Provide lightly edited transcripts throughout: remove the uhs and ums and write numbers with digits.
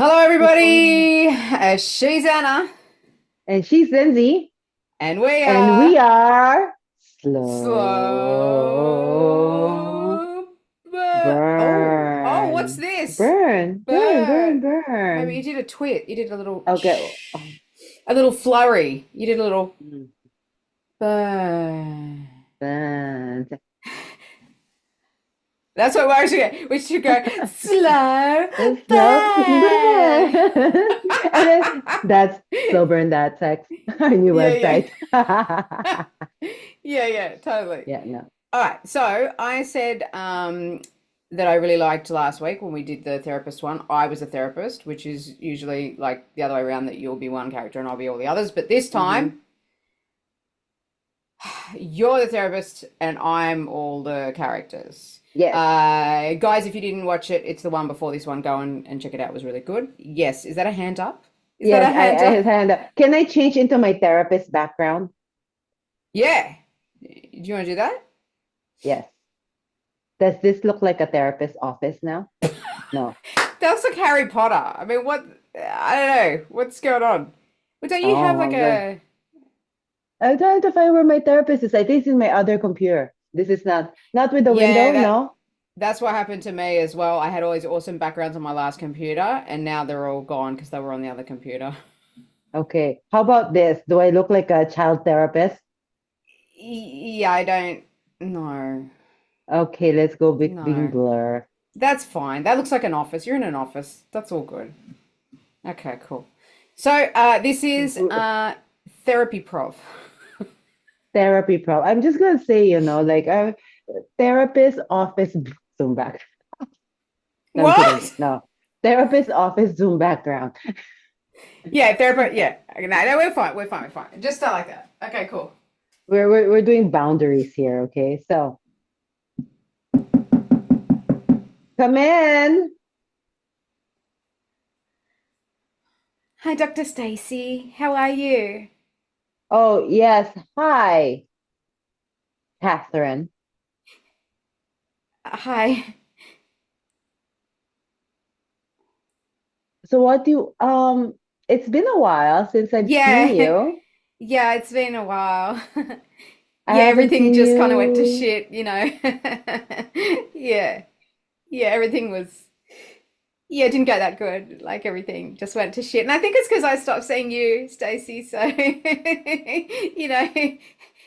Hello, Hello. everybody. She's Anna, And she's Lindsay, and we and we are are slow slow. What's burn. this? Burn, burn, burn, Burn. Maybe you burn. did a twit. You did a little Okay. shh, a little flurry. You did a little Mm, burn. burn. That's what we should go slow It's slow burn. burn. And then that's slow burn that text. Our new Yeah, yeah. website. Yeah, yeah, totally. Yeah, no. All right, so I said that I really liked last week when we did the therapist one. I was a therapist, which is usually like the other way around, that you'll be one character and I'll be all the others. But this Mm-hmm. time, you're the therapist and I'm all the characters. Yes. Guys, if you didn't watch it, it's the one before this one. Go and check it out. It was really good. Yes. Is that a hand up? Is that Yes, a hand I up? his hand up. Can I change into my therapist background? Yeah. Do you want to do that? Yes. Does this look like a therapist's office now? No. That's like Harry Potter. I mean, what? I don't know. What's going on? But don't you have like Oh, good. a? I'm trying to find where my therapist is. I think it's in my other computer. This is not with the Yeah, window, no? that's what happened to me as well. I had all these awesome backgrounds on my last computer, and now they're all gone because they were on the other computer. Okay. How about this? Do I look like a child therapist? Yeah, I don't. No, Okay, let's go with being no. blur. That's fine. That looks like an office. You're in an office. That's all good. Okay, cool. So, this is therapy prof. Therapy pro. I'm just gonna say, like a therapist office Zoom back. No, I'm kidding. What? No. Therapist office Zoom background. Yeah, therapy. Yeah. Okay, no, no, we're fine. We're fine. We're fine. Just start like that. Okay, cool. We're doing boundaries here, okay? So come in. Hi, Dr. Stacy. How are you? Oh, yes. Hi, Catherine. Hi. So what do you it's been a while since I've seen Yeah. you. Yeah, it's been a while. I Yeah, haven't everything seen just kind of went to you. shit. Yeah. Yeah, everything was, yeah, it didn't go that good. Like everything just went to shit. And I think it's because I stopped seeing you, Stacey. So,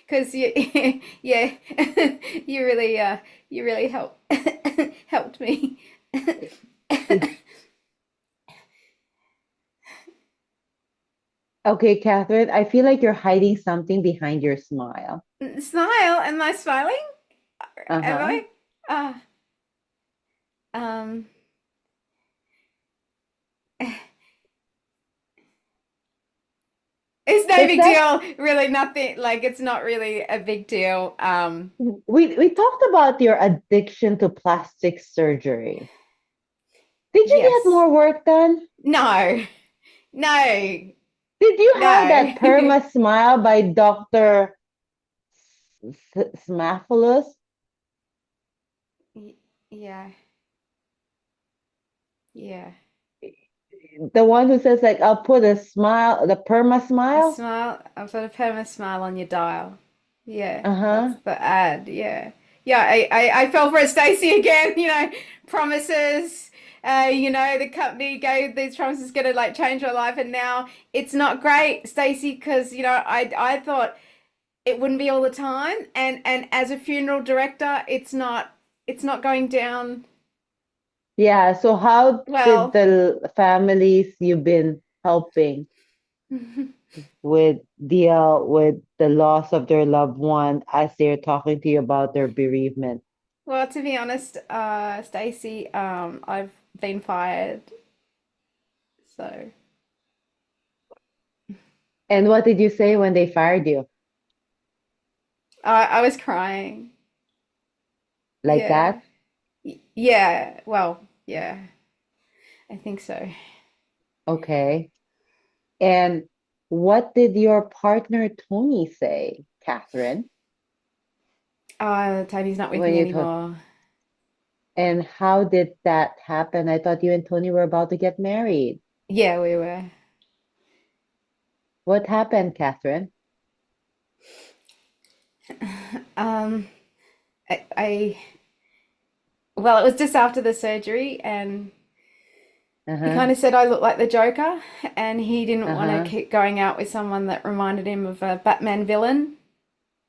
because you, yeah, you really helped, helped me. Okay, Catherine, I feel like you're hiding something behind your smile. Smile. Am I smiling? Am Uh-huh. I? Ah, um. It's no Does big that deal, really nothing, like it's not really a big deal. we talked about your addiction to plastic surgery. Did you get Yes. more work done? No. No. Did you have No. that perma smile by Dr. Smaphilus? Yeah. Yeah. The one who says like I'll put a smile, the perma A smile? smile. I've got a permanent smile on your dial. Yeah, that's Uh-huh. the ad. Yeah. Yeah, I fell for it, Stacey, again, promises. The company gave these promises gonna like change my life, and now it's not great, Stacey, because I thought it wouldn't be all the time, and as a funeral director, it's not going down Yeah, so how did well. the families you've been helping with deal with the loss of their loved one as they're talking to you about their bereavement? Well, to be honest, Stacey, I've been fired, so And what did you say when they fired you? I was crying. Like Yeah. that? Yeah, well, yeah, I think so. Okay. And what did your partner Tony say, Catherine, Tony's not with when me you told? anymore. And how did that happen? I thought you and Tony were about to get married. Yeah, we were. What happened, Catherine? Um, I well, it was just after the surgery, and he Uh-huh. kind of said I looked like the Joker, and he didn't want to Uh-huh. keep going out with someone that reminded him of a Batman villain.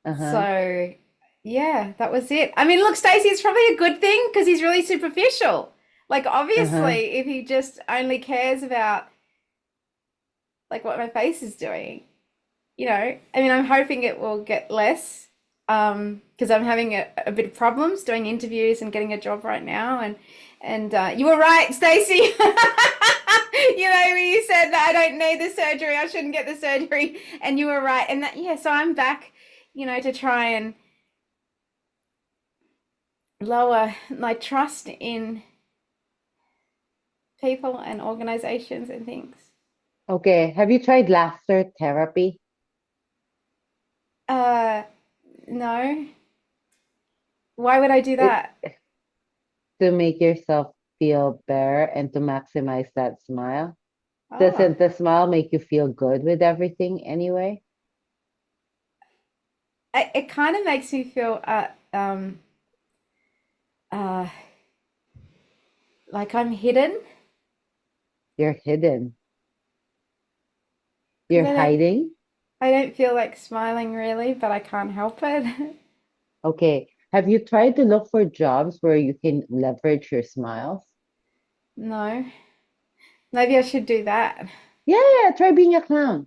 Uh-huh. So, yeah, that was it. I mean, look, Stacey, it's probably a good thing because he's really superficial. Like, Uh-huh. obviously, if he just only cares about like what my face is doing, I mean, I'm hoping it will get less, because I'm having a bit of problems doing interviews and getting a job right now. And you were right, Stacey. You said that I don't need the surgery, I shouldn't get the surgery, and you were right. And that, yeah, so I'm back, to try and lower my trust in people and organizations and things. Okay. Have you tried laughter therapy? Uh, no. Why would I do It that? to make yourself feel better and to maximize that smile. Oh, Doesn't the smile make you feel good with everything anyway? it kind of makes me feel uh like I'm hidden You're hidden. because You're hiding. I don't feel like smiling really, but I can't help it. Okay. Have you tried to look for jobs where you can leverage your smiles? No. Maybe I should do that. Yeah, yeah, try being a clown.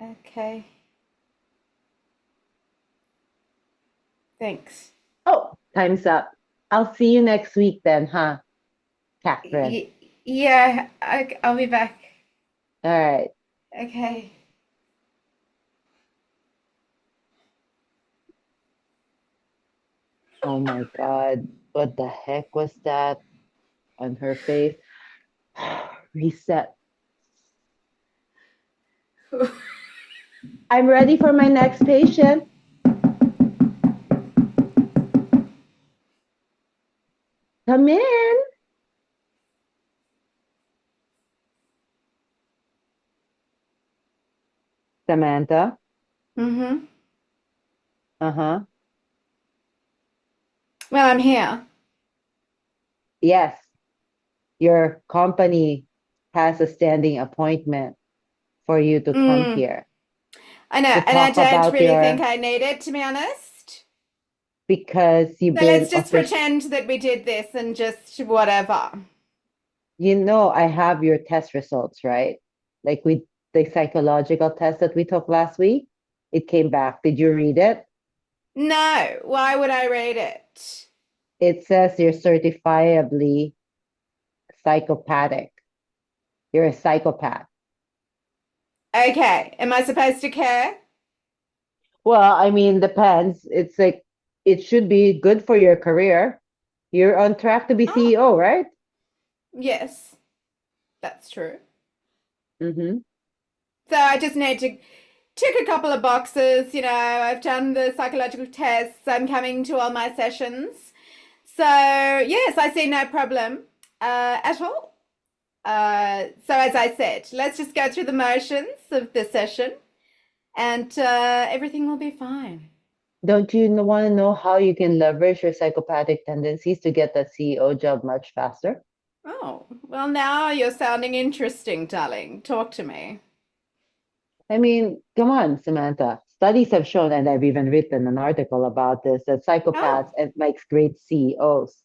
Okay. Thanks. Oh, time's up. I'll see you next week then, huh, Catherine? Y yeah, I'll be back. All right. Okay. Oh my God. What the heck was that on her face? Reset. I'm ready for my next patient. Come in, Samantha. Mm-hmm. Uh-huh. Well, I'm here. Yes, your company has a standing appointment for you to come Mm, here I know, to and I talk don't about really think your I need it, to be honest. because you've So let's been just pretend that we did this and just whatever. I have your test results, right? Like the psychological test that we took last week, it came back. Did you read it? No, why would I read it? It says you're certifiably psychopathic. You're a psychopath. Okay, am I supposed to care? Well, I mean, depends. It's like it should be good for your career. You're on track to be Oh, CEO, right? yes, that's true. Mm-hmm. So I just need to tick a couple of boxes. I've done the psychological tests, I'm coming to all my sessions. So, yes, I see no problem at all. So, as I said, let's just go through the motions of the session and everything will be fine. Don't you want to know how you can leverage your psychopathic tendencies to get that CEO job much faster? Oh, well, now you're sounding interesting, darling. Talk to me. I mean, come on, Samantha. Studies have shown, and I've even written an article about this, that psychopaths Oh, and makes great CEOs.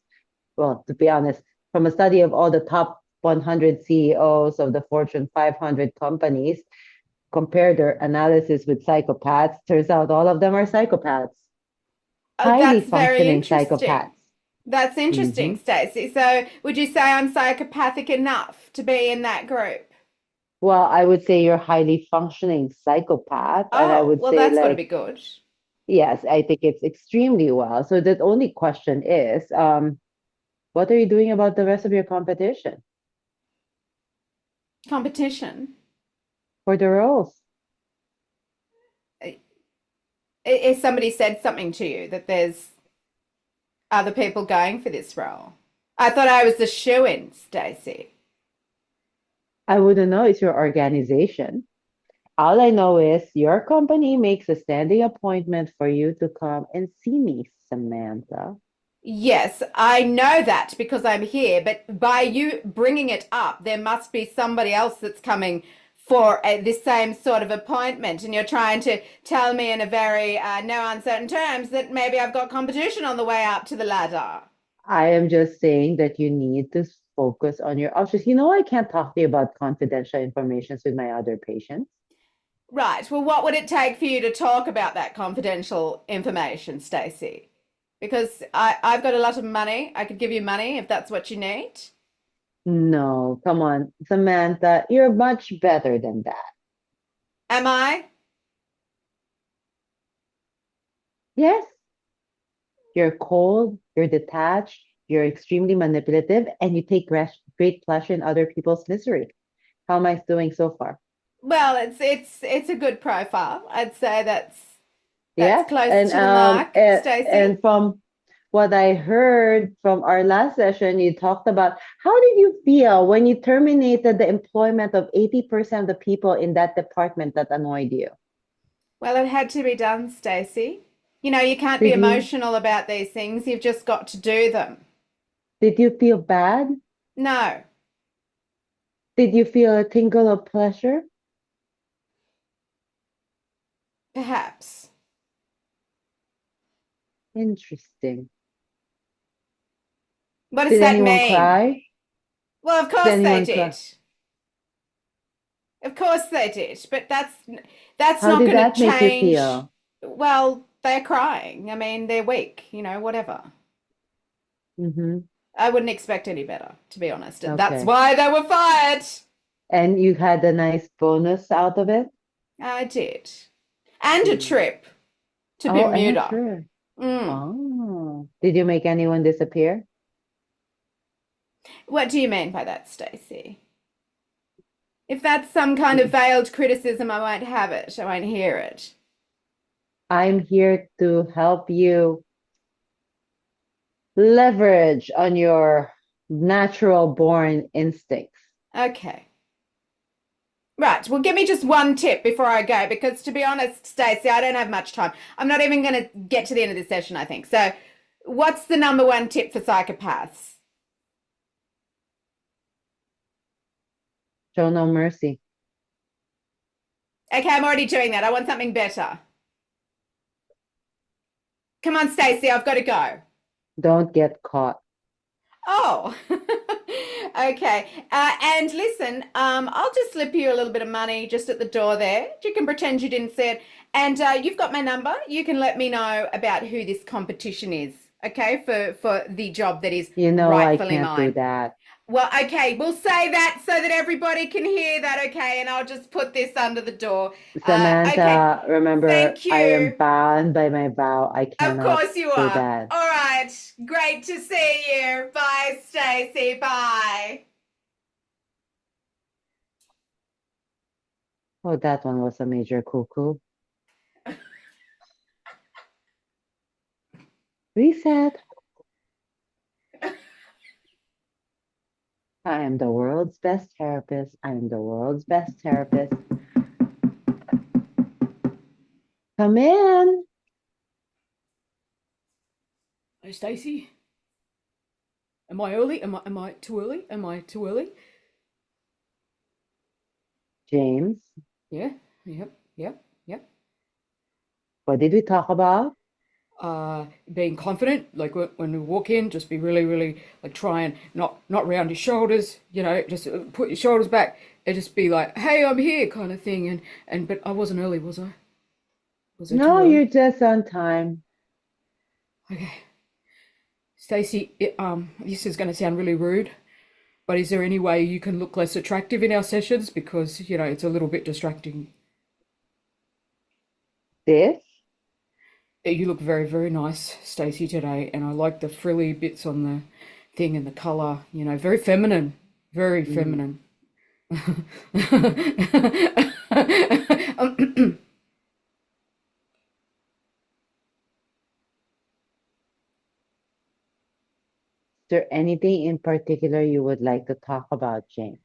Well, to be honest, from a study of all the top 100 CEOs of the Fortune 500 companies, compare their analysis with psychopaths. Turns out all of them are psychopaths, oh, highly that's very functioning interesting. psychopaths. That's Hmm. interesting, Stacey. So, would you say I'm psychopathic enough to be in that group? Well, I would say you're highly functioning psychopath, and I Oh, would well, say that's got to like be good. yes, I think it's extremely well. So the only question is, what are you doing about the rest of your competition Competition. for the roles? If somebody said something to you that there's other people going for this role. I thought I was the shoo-in, Stacey. I wouldn't know. It's your organization. All I know is your company makes a standing appointment for you to come and see me, Samantha. Yes, I know that because I'm here, but by you bringing it up, there must be somebody else that's coming for this same sort of appointment, and you're trying to tell me in a very no uncertain terms that maybe I've got competition on the way up to the ladder. I am just saying that you need to focus on your options. I can't talk to you about confidential information with my other patients. Right. Well, what would it take for you to talk about that confidential information, Stacey? Because I've got a lot of money. I could give you money if that's what you need. No, come on, Samantha, you're much better than that. Am I? Yes, you're cold, you're detached, you're extremely manipulative, and you take great pleasure in other people's misery. How am I doing so far? Well, it's a good profile. I'd say that's Yeah, close and to the mark, Stacey. from what I heard from our last session, you talked about how did you feel when you terminated the employment of 80% of the people in that department that annoyed you? Well, it had to be done, Stacey. You know, you can't be Did you emotional about these things. You've just got to do them. did you feel bad? No, Did you feel a tingle of pleasure? perhaps. Interesting. What does Did that anyone mean? cry? Well, of Did course they anyone did. cry? Of course they did, but that's How not did going to that make you change. feel? Well, they're crying. I mean, they're weak, whatever. Mm-hmm. I wouldn't expect any better, to be honest. And that's Okay. why they were fired. And you had a nice bonus out of it? I did. And a Mm. trip to Oh, and a Bermuda. trip. Mm. Oh. Did you make anyone disappear? What do you mean by that, Stacey? If that's some kind of veiled criticism, I won't have it. I won't hear it. I'm here to help you leverage on your natural born instincts. Okay. Right. Well, give me just one tip before I go, because to be honest, Stacey, I don't have much time. I'm not even going to get to the end of this session, I think. So, what's the number one tip for psychopaths? Show no mercy. Okay, I'm already doing that. I want something better. Come on, Stacey, I've got to go. Don't get caught. Oh, okay. And listen, I'll just slip you a little bit of money just at the door there. You can pretend you didn't see it. And you've got my number. You can let me know about who this competition is, okay, for the job that is You know I rightfully can't do mine. that. Well, okay, we'll say that so that everybody can hear that, okay? And I'll just put this under the door. Okay, Samantha, remember, thank I am you. bound by my vow. I Of cannot course you do are. that. All right, great to see you. Bye, Stacey. Bye. Oh, that one was a major cuckoo. Reset. I am the world's best therapist. I am the world's best therapist. Come in, Hey, Stacey. Am I early? Am I too early? Am I too early? James. Yeah. Yep. What did we talk about? Being confident, like when we walk in, just be really, really like try and not round your shoulders, just put your shoulders back and just be like, "Hey, I'm here," kind of thing. And but I wasn't early, was I? Was I too No, you're early? just on time. Okay, Stacey. This is going to sound really rude, but is there any way you can look less attractive in our sessions because it's a little bit distracting. This? You look very, very nice, Stacey, today, and I like the frilly bits on the thing and the color. Very feminine, very Mm. feminine. there anything in particular you would like to talk about, James?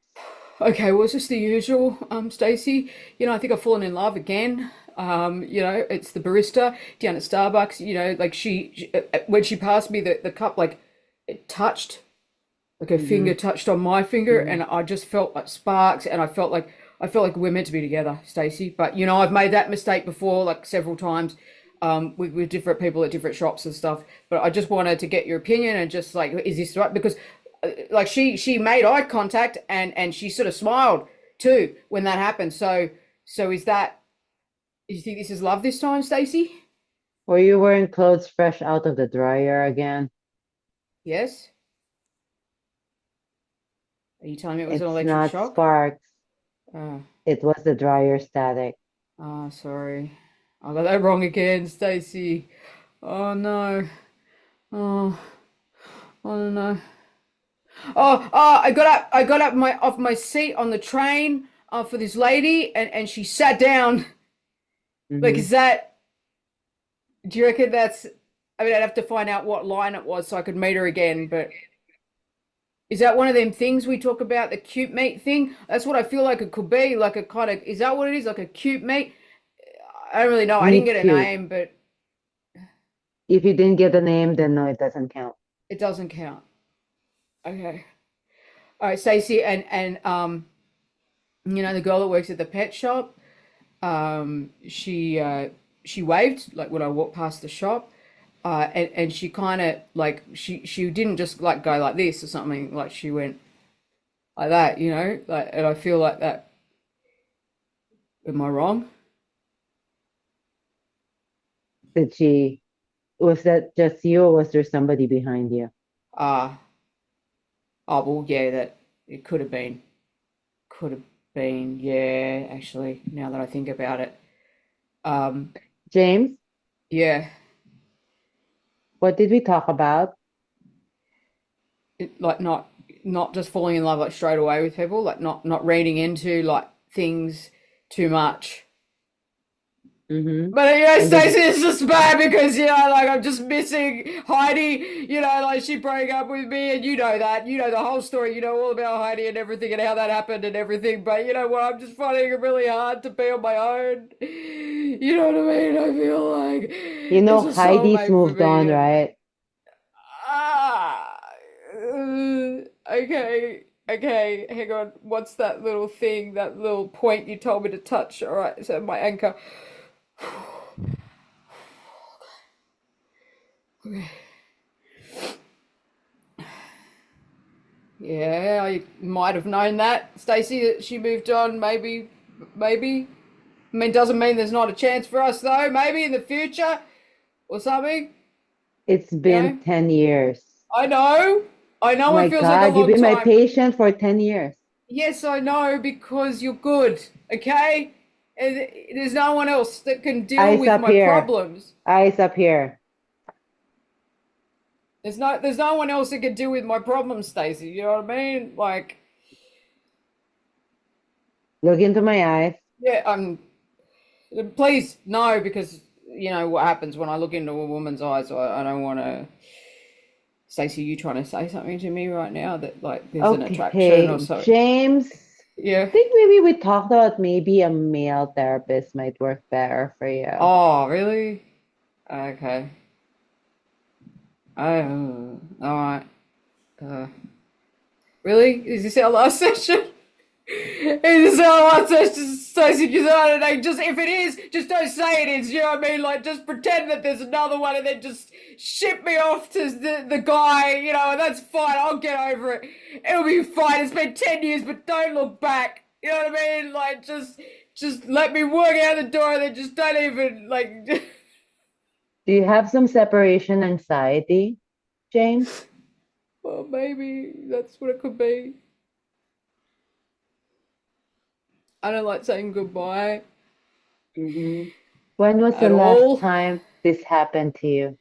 Okay, well, it's just the usual, Stacey. I think I've fallen in love again. It's the barista down at Starbucks. Like when she passed me the cup, like it touched, like her Mm-hmm. finger touched on my finger, Mm-hmm. and I just felt like sparks, and I felt like we're meant to be together, Stacey. But I've made that mistake before, like several times, with different people at different shops and stuff. But I just wanted to get your opinion and just like, is this right? Because like she made eye contact and she sort of smiled too when that happened. So is that, you think this is love this time, Stacey? Were you wearing clothes fresh out of the dryer again? Yes. Are you telling me it was an It's electric not shock? sparks. Oh, It was the dryer static. sorry. I got that wrong again, Stacey. Oh no. Oh, oh no. I got up off my seat on the train for this lady, and she sat down. Like, Mm-hmm. do you reckon that's, I mean, I'd have to find out what line it was so I could meet her again, but is that one of them things we talk about, the cute meat thing? That's what I feel like it could be, like a kind of, is that what it is? Like a cute meat? I don't really know. I didn't Meet get a cute. name, but If you didn't get the name, then no, it doesn't count. it doesn't count. Okay. All right, Stacey, and the girl that works at the pet shop, she waved like when I walked past the shop, and she kind of like she didn't just like go like this or something, like she went like that, like, and I feel like that. Am I wrong? Did she, was that just you or was there somebody behind you? Uh oh, well, yeah, that it could have been, yeah, actually, now that I think about it. Um, James, yeah, what did we talk about? like not just falling in love like straight away with people, like not reading into like things too much. Mm-hmm. But And Stacey, did it's just bad because like I'm just missing Heidi. Like she broke up with me, and that, the whole story. You know all about Heidi and everything and how that happened and everything. But you know what? I'm just finding it really hard to be on my own. You know what I mean? I feel like you know it's a Heidi's soulmate for moved on, me, and right? ah, okay, okay. Hang on. What's that little thing? That little point you told me to touch? All right. So my anchor. Okay. Yeah, I might have known that, Stacey, that she moved on. Maybe. I mean, doesn't mean there's not a chance for us though. Maybe in the future or something. It's You been know. 10 years. I know. I Oh know my it feels like a God, you've long been my time. patient for 10 years. Yes, I know because you're good. Okay. And there's no one else that can deal Eyes with up my here. problems. Eyes up here. There's no one else that can deal with my problems, Stacey. You know what I mean? Like, Look into my eyes. yeah, please no, because you know what happens when I look into a woman's eyes. I don't want to. Stacey, you trying to say something to me right now that like there's an attraction or Okay, so? James. Yeah. I think maybe we talked about maybe a male therapist might work better for you. Oh, really? Okay. Oh, all right. Uh, really? Is this our last session? Is this our last session, Stacey? Because I don't know. Just if it is, just don't say it is. You know what I mean? Like, just pretend that there's another one, and then just ship me off to the guy. And that's fine. I'll get over it. It'll be fine. It's been 10 years, but don't look back. You know what I mean? Like, just let me walk out the door, and then just don't even like. Do you have some separation anxiety, James? Well, maybe that's what it could be. I don't like saying goodbye Mm-hmm. When was the at last all. time this happened to you?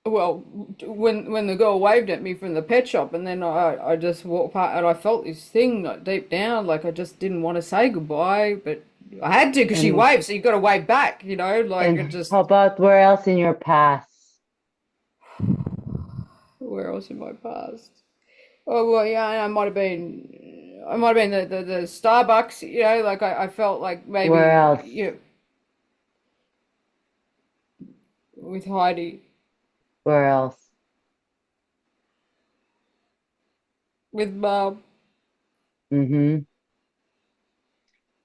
Well, when the girl waved at me from the pet shop, and then I just walked past, and I felt this thing like deep down, like I just didn't want to say goodbye, but I had to because she And waved, so you got to wave back, like it and just. how about where else in your past? Where else in my past? Oh well, yeah, I might have been the Starbucks. Like I felt like Where maybe else? with Heidi, Where else? with Mom. Mm-hmm.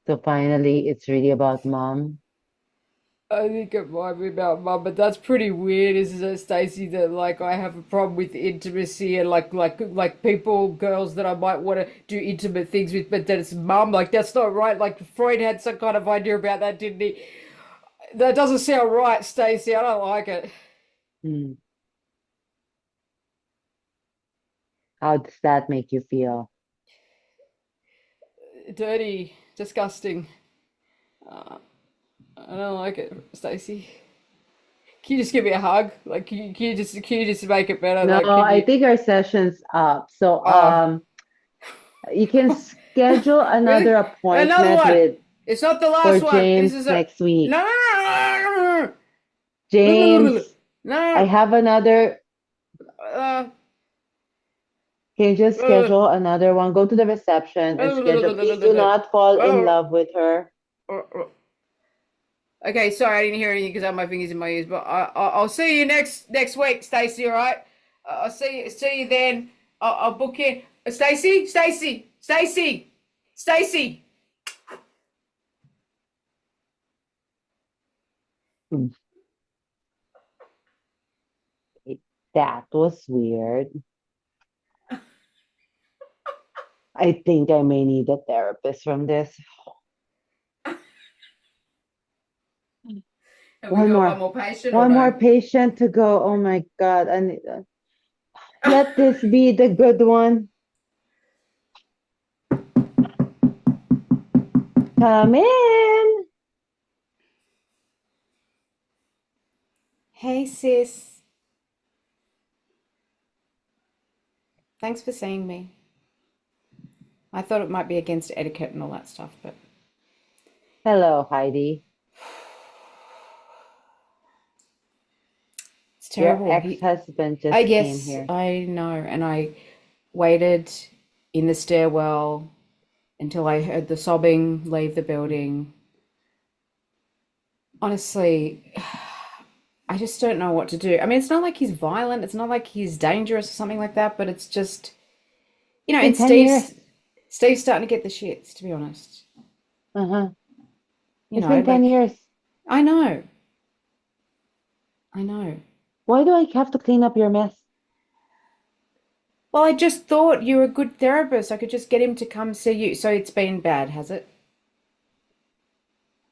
So finally, it's really about mom. I think it might be about Mum, but that's pretty weird, isn't it, Stacey? That like I have a problem with intimacy and like people, girls that I might want to do intimate things with, but that it's Mum. Like that's not right. Like Freud had some kind of idea about that, didn't he? That doesn't sound right, Stacey. I don't like it. Hmm. How does that make you feel? Dirty, disgusting. Uh, I don't like it, Stacey. Can you just give me a hug? Like, can you just make it better? No, Like, can I you? think our session's up. So Oh, you can schedule really? another Another appointment one. with It's not the for last one. This James is a next week. no, no, no, James, I no, have another. uh, Can you just uh, schedule another one? Go to the reception and schedule. Please do not fall in love with her. Okay, sorry, I didn't hear anything because I have my fingers in my ears. But I'll see you next week, Stacey. All right. I'll see you then. I'll book in. Stacey. Hmm, that was weird. I think I may need a therapist from this. Have we One got one more, more patient or one more no? patient to go. Oh my God. And let this be the good one. Come in. Hey, sis. Thanks for seeing me. I thought it might be against etiquette and all that stuff, but Hello, Heidi. it's Your terrible. ex-husband I just came guess here. I know, and I waited in the stairwell until I heard the sobbing leave the building. Honestly, I just don't know what to do. I mean, it's not like he's violent, it's not like he's dangerous or something like that, but it's just, It's been and 10 years. Steve's starting to get the shits, to be honest. Uh-huh. It's been 10 Like years. I know, I know. Why do I have to clean up your mess? Well, I just thought you were a good therapist. I could just get him to come see you. So it's been bad, has it?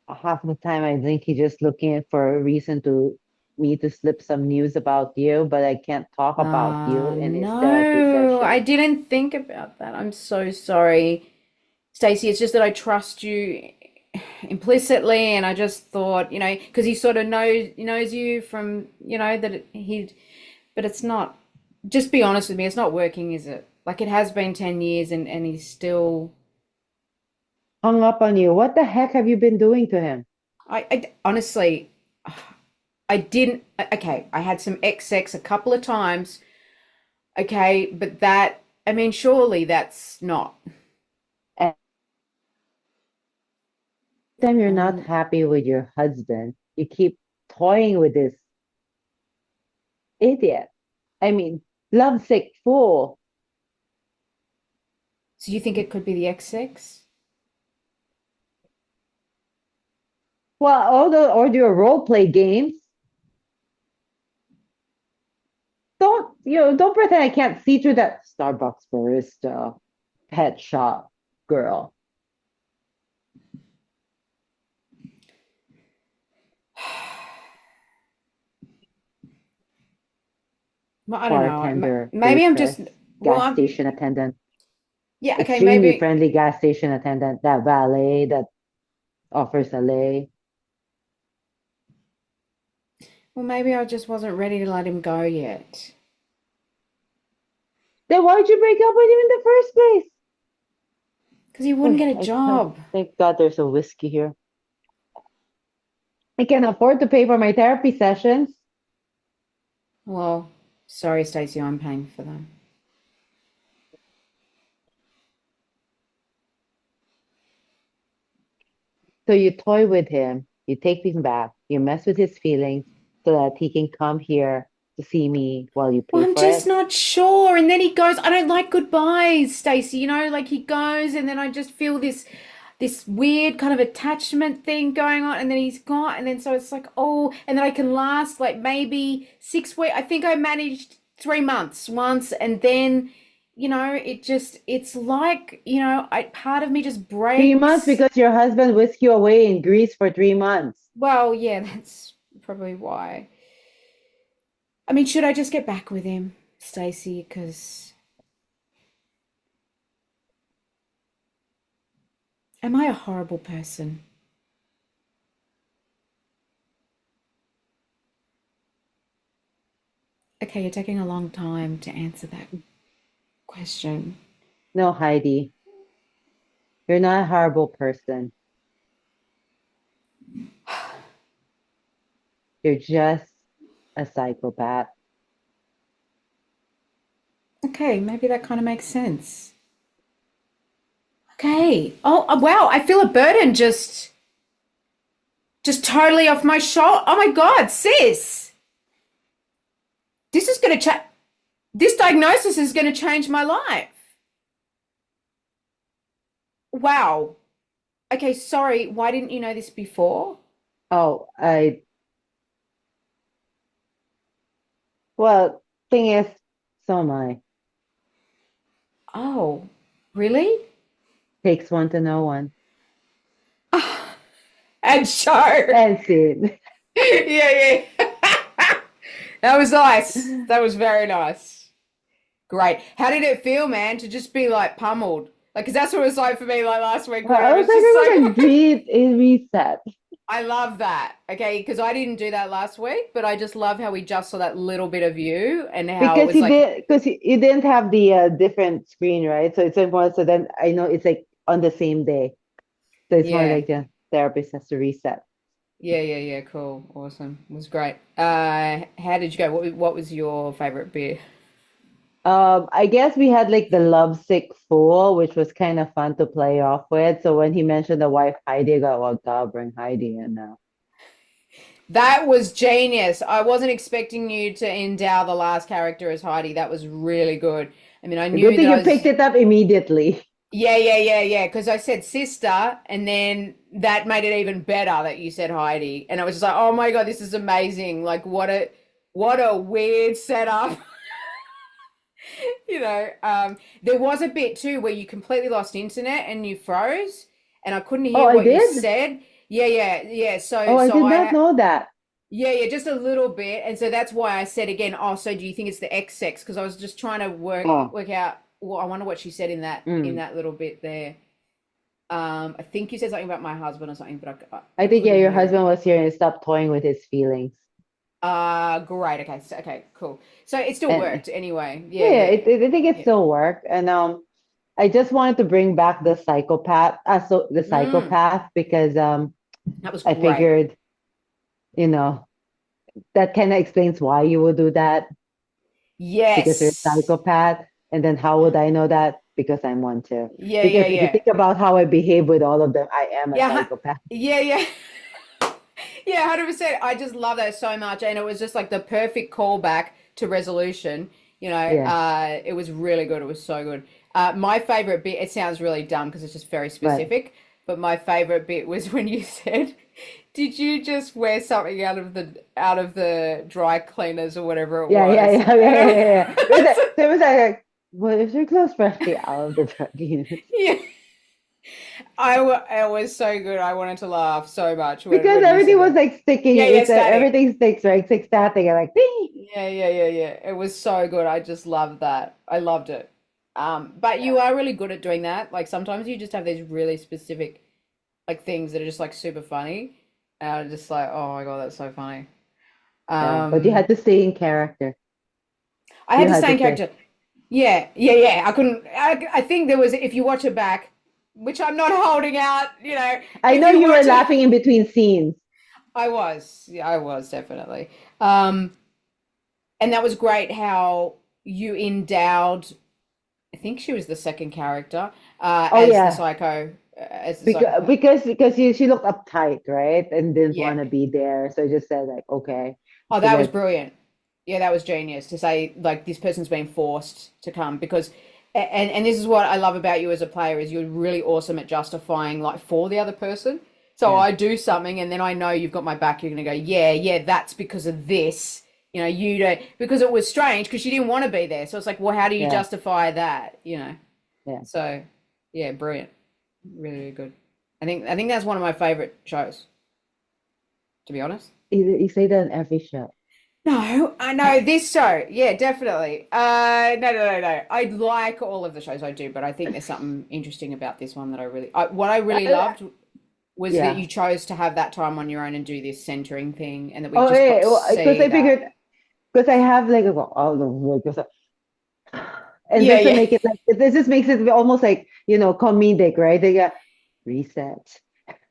Half the time I think he's just looking for a reason to me to slip some news about you, but I can't talk about you in his therapy No, I session. didn't think about that. I'm so sorry, Stacey. It's just that I trust you implicitly, and I just thought, because he sort of knows you from, that he'd, but it's not. Just be honest with me. It's not working, is it? Like it has been 10 years, and he's still. Hung up on you. What the heck have you been doing to him? I honestly, I didn't. Okay, I had some sex a couple of times. Okay, but that, I mean, surely that's not. Every time you're not Um, happy with your husband, you keep toying with this idiot. I mean, lovesick fool. so you think it could be the X6? Well, or do your role play games. Don't pretend I can't see through that Starbucks barista, pet shop girl. Well, I don't know. Bartender, Maybe I'm just, waitress, well, gas station attendant, yeah, okay, extremely maybe, friendly gas station attendant, that valet that offers a lay. well, maybe I just wasn't ready to let him go yet. Then why'd you break up with him in the first place? Because he wouldn't Oh, get a job. thank God there's a whiskey here. I can afford to pay for my therapy sessions. Well, Sorry, Stacey, I'm paying for them. So you toy with him, you take him back, you mess with his feelings so that he can come here to see me while you Well, pay I'm for just it. not sure. And then he goes, I don't like goodbyes, Stacey. Like he goes, and then I just feel this weird kind of attachment thing going on, and then he's gone, and then so it's like, oh, and then I can last like maybe 6 weeks. I think I managed 3 months once, and then it's like, I part of me just 3 months breaks. because your husband whisked you away in Greece for 3 months. Well, yeah, that's probably why. I mean, should I just get back with him, Stacey? Because am I a horrible person? Okay, you're taking a long time to answer that question. No, Heidi, you're not a horrible person. You're just a psychopath. Okay, maybe that kind of makes sense. Okay. Oh, wow, I feel a burden just totally off my shoulder. Oh my God, sis. This is going to change. This diagnosis is going to change my life. Wow. Okay, sorry. Why didn't you know this before? Oh, well, thing is, so am I. Oh, really? Takes one to know one. And so, And scene. yeah, yeah. That was nice. That was very nice. Great. How did it feel, man, to just be like pummeled? Like, because that's what it was like for me, like last week, Well, where I it was was like, just it was so. a breathe, a reset. I love that. Okay, because I didn't do that last week, but I just love how we just saw that little bit of you and how it Because was he like, did, because you didn't have the different screen, right? So it's important. So then I know it's like on the same day. So it's more yeah, like the therapist has to reset. yeah, yeah, yeah. Cool, awesome, it was great. How did you go? What was your favorite beer? I guess we had like the lovesick fool, which was kind of fun to play off with. So when he mentioned the wife Heidi, I go, well, God, bring Heidi in now. That was genius. I wasn't expecting you to endow the last character as Heidi. That was really good. I mean, I A good knew thing that I you picked was. it up immediately. Yeah, yeah, yeah, yeah. Because I said sister, and then that made it even better that you said Heidi, and I was just like, oh my God, this is amazing! Like, what a weird setup. There was a bit too where you completely lost internet and you froze, and I couldn't Oh, hear I what you did? said. Yeah, yeah, yeah. Oh, So, I so did I not know that. yeah, yeah, just a little bit, and so that's why I said again. Oh, so do you think it's the X sex? Because I was just trying to work Oh, work out. Well, I wonder what she said in mm. that little bit there. I think you said something about my husband or something, but I I think, yeah, couldn't your hear it. husband was here and stopped toying with his feelings. Great. Okay. So, okay. Cool. So it still And worked anyway. Yeah. yeah, Yeah. I think it Yeah. still worked. And I just wanted to bring back the Mm, psychopath because that was I great. figured, you know, that kind of explains why you would do that because you're a Yes. psychopath. And then how would I know that? Because I'm one too. Yeah. Because Yeah. if you Yeah. think about how I behave with all of them, I am a Yeah. psychopath. Yeah. Yeah. Yeah. 100%. I just love that so much, and it was just like the perfect callback to resolution. Yeah. It was really good. It was so good. My favorite bit. It sounds really dumb because it's just very But specific, but my favorite bit was when you said, "Did you just wear something out of the dry cleaners or whatever it yeah, yeah, was?" yeah, yeah, And yeah, yeah. it was, It was like, what if your clothes freshly out of the drug unit? yeah, it was so good. I wanted to laugh so much when Because you everything said was that. like sticking. Yeah, yeah, It's static. everything sticks, right? It's like static and like, ding. Yeah, yeah, yeah, yeah. It was so good. I just loved that. I loved it. But you Yeah. are really good at doing that. Like sometimes you just have these really specific like things that are just like super funny. And I'm just like, oh my God, that's so funny. Yeah, but you Um, had to stay in character. I You had to had stay to in stay. character. Yeah, yeah, yeah. I couldn't. I think there was, if you watch it back, which I'm not holding out, I if know you you were watch it, laughing in between scenes. I was. Yeah, I was definitely. Um, And that was great how you endowed, I think she was the second character, Oh as the yeah, psycho, as the because psychopath. she looked uptight, right, and didn't Yeah. want to be there, so I just said like, okay, Oh, so that was let's brilliant. Yeah, that was genius to say like this person's been forced to come because and this is what I love about you as a player is you're really awesome at justifying like for the other person. So yeah, I do something and then I know you've got my back. You're gonna go, yeah, yeah, that's because of this. You know, you don't because it was strange because you didn't want to be there. So it's like, well, how do you yeah, justify that? You know. yeah. So yeah, brilliant. Really, really good. I think that's one of my favorite shows, to be honest. You say that in every show. No, I know this show. Yeah, definitely. No, no, no, no. I like all of the shows I do, but I think there's something interesting about this one that what I really loved was that Yeah. you chose to have that time on your own and do this centering thing, and that we Oh, just got yeah, to because see I that. figured, because I have like a oh no, because and Yeah, just to yeah, make it like this just makes it almost like comedic, right? They got reset.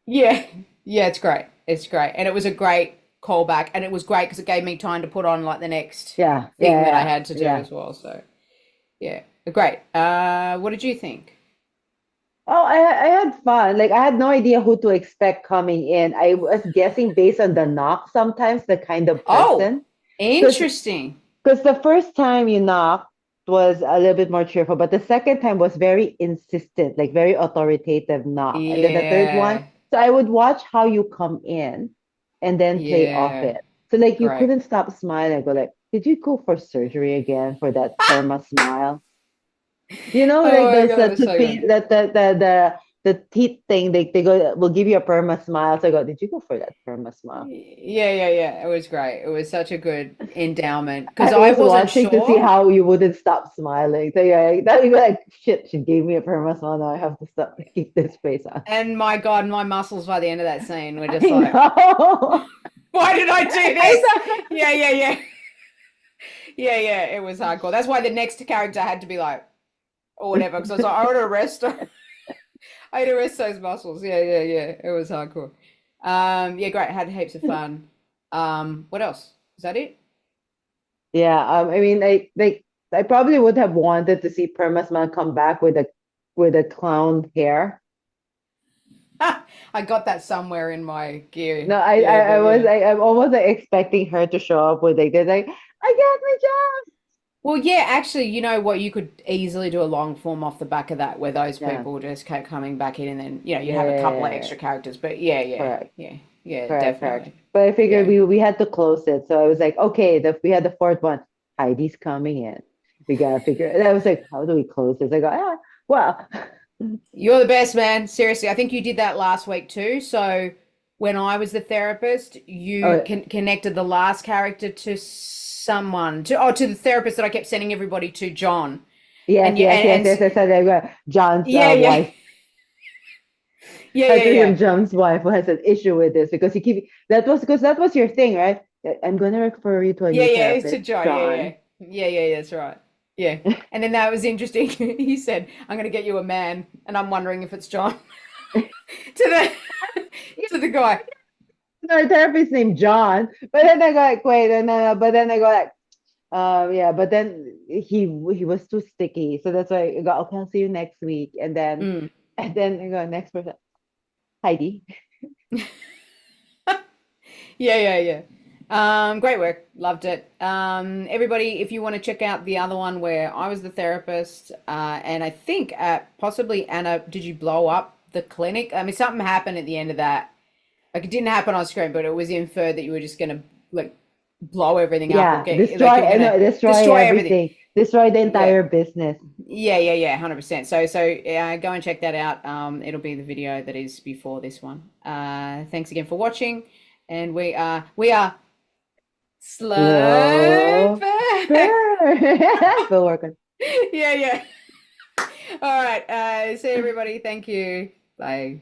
yeah, yeah. It's great. It's great, and it was a great callback, and it was great because it gave me time to put on like the next Yeah, thing yeah, that I yeah, had to do yeah. as well. So yeah, great. What did you think? Oh, I had fun. Like I had no idea who to expect coming in. I was guessing based on the knock sometimes, the kind of Oh, person. Because interesting. the first time you knocked was a little bit more cheerful, but the second time was very insistent, like very authoritative knock. And then the third one, Yeah, so I would watch how you come in and then play off yeah, it. So like you great. couldn't stop smiling. I go like, did you go for surgery again for that perma smile? Like Oh my there's God, that a was so toothpaste good. that the teeth thing they go will give you a perma smile. So I go, did you go for that perma smile? Yeah, yeah, yeah. It was great. It was such a good endowment because I I was wasn't watching to see sure. how you wouldn't stop smiling. So yeah, that you're like, shit, she gave me a perma smile. Now I have to stop keep this face on. And my God, my muscles by the end of that scene were just I like, know. why did I do I this? know. Yeah, yeah, yeah. Yeah, yeah. It was hardcore. That's why the next character had to be like, or whatever, because I was like, I want to arrest her. I had to arrest those muscles. Yeah, yeah, yeah. It was hardcore. Yeah, great. Had heaps of fun. What else? Is that it? Yeah, I mean, I probably would have wanted to see perma smile come back with a clown hair. I got that somewhere in my gear. No, I, Yeah, I, I but was yeah. like, I'm almost like expecting her to show up with like, they're like, I got my job. Well, yeah, actually, you know what? You could easily do a long form off the back of that where those Yeah, people just kept coming back in and then, you have a couple of yeah, extra characters. But yeah, yeah, correct, yeah, yeah, correct. definitely. But I figured Yeah. we had to close it, so I was like, okay, we had the fourth one. Heidi's coming in. We gotta figure. And I was like, how do we close this? I go, well, You're the best, man. Seriously, I think you did that last week too. So when I was the therapist, you oh connected the last character to someone, to the therapist that I kept sending everybody to, John. yes, And you, yes, yes, and yes. I said I go, John's yeah, yeah, wife. yeah, I yeah, told yeah. him John's wife has an issue with this because he keep that was your thing, right? I'm gonna refer you to a Yeah, new yeah, it's to therapist, John. Yeah, yeah. John. Yeah, yeah, yeah, that's right. Yeah. And then that was interesting. He said, I'm gonna get you a man, and I'm wondering if it's John. To the to the guy. No, therapist named John. But then I go like, wait, no, but then I go like, yeah, but then he was too sticky. So that's why I go, okay, I'll see you next week. Mm. And then I go, next person, Heidi. Yeah, yeah, yeah. Great work. Loved it. Everybody, if you want to check out the other one where I was the therapist, and I think possibly Anna, did you blow up the clinic? I mean, something happened at the end of that. Like it didn't happen on screen, but it was inferred that you were just gonna like blow everything up or Yeah, get destroy, like you were I gonna know, destroy destroy everything. everything, destroy the Yeah. entire business. Yeah, yeah, yeah, 100%. So go and check that out. It'll be the video that is before this one. Thanks again for watching, and we are slow Slow back. burn. Still working. Yeah, yeah. All right. See everybody. Thank you. Bye.